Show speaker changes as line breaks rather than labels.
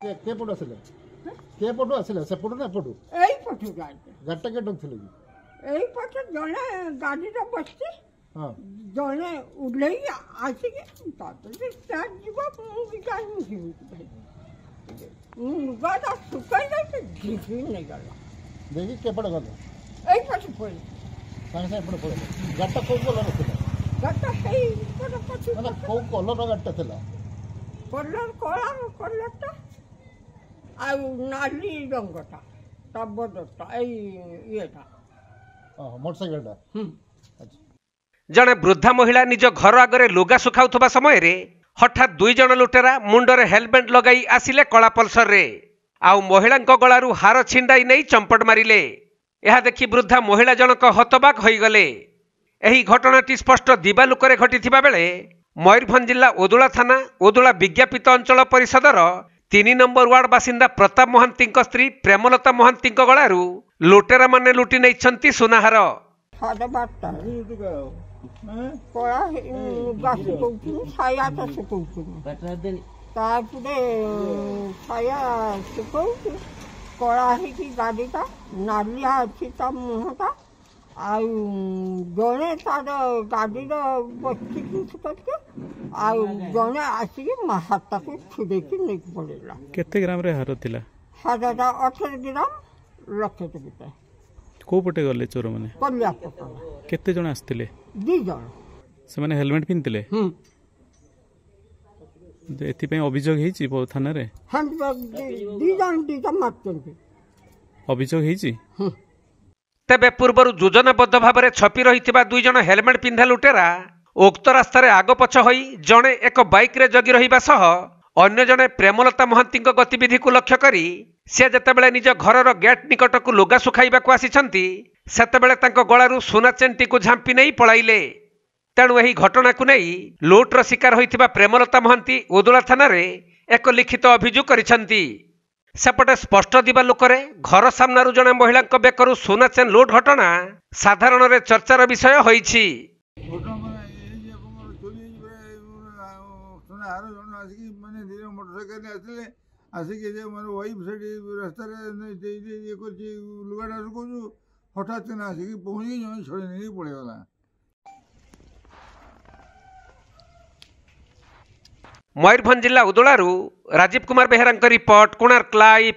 के पटो आसिले के पटो आसिले से पटो ना पटो
एई पटो
गाटा के डक थिले
एई पटो जने गाड़ी रे बसती
हां
जने उडलेई आसी के ताते स्टार्ट जीवा मु विचार मुझे भाई गाता सुकाई जाते घिसी नहीं गला
देखी के पटो गलो
एई पटो पड़े
सांगे सांगे पटो पड़े गाटा को कलर थिला
गाता हेई पटो पटो
मतलब को कलर गाटा थिला
कलर कोला कलरटा आ नाली रंगटा तबडटा एई येटा
मोटरसाइकल
जड़े वृद्धा महिला निज घर आगे लुगा सुखाउथबा समय रे हठात दुई जन लुटेरा मुंडरे हेलमेट लगाई आसिले कला पल्सर रे आउ महिला गलारू हार छिंडाई नहीं चंपट मारिले। यह देखि वृद्धा महिला जनक हतबाक होई गले। एही घटनाटी स्पष्ट दिबालुकरे घटिथिबा बेले मयूरभंज जिला ओदुला थाना ओदुला विज्ञापित अंचल परिषदर 3 नंबर वार्ड बासिंदा प्रताप महांती स्त्री प्रेमलता महांती गलारू लुटेरा माने लुटि नहीं सुनाहार
कला गाड़ीटा नालिया अच्छी मुहटा जड़े तार गाड़ी बस करके जड़े आसिक हाथ को छुड़े नहीं पड़ेगा।
केते ग्राम रे हार थिला?
हारटा 18 ग्राम लक्ष्य भितर।
को पटे गले चोर माने?
कलिया पटा।
केते जण आस्तिले?
2 जण।
से माने हेलमेट पिनतिले? एथि पे अभियोग हेछि थाना रे?
हां 2 जण मारतंती।
अभियोग हेछि?
तेबे पूर्वर योजनाबद्ध भाव में छपी रही 2 जण हेलमेट पिंधा लुटेरा उक्त रास्तार आगपछ होई जड़े एक बाइक रे जगी रहिबा सह अन्य जड़े प्रेमलता महांती गतिविधि को लक्ष्य करी से जेतेबेले निज घरर गेट निकट को लुगा सुखाइबा को आसिछंती सेतेबेले तांको गळारू सुना चेंटी को झांपी नहीं पळाइले। तेणु एही घटना को नहीं लुट्र शिकार होइथिबा प्रेमलता महांती ओदुला थाना रे एक लिखित अभियोग करिछंती। सेपटे स्पष्ट दिबालुकरे घर सामनारू जने महिला बेकरू सुना चेन लुट घटना साधारण रे चर्चार विषय होइछि। मयूरभंज जिला उदुलारू राजीव कुमार बेहेरा रिपोर्ट कोणार्क लाइव।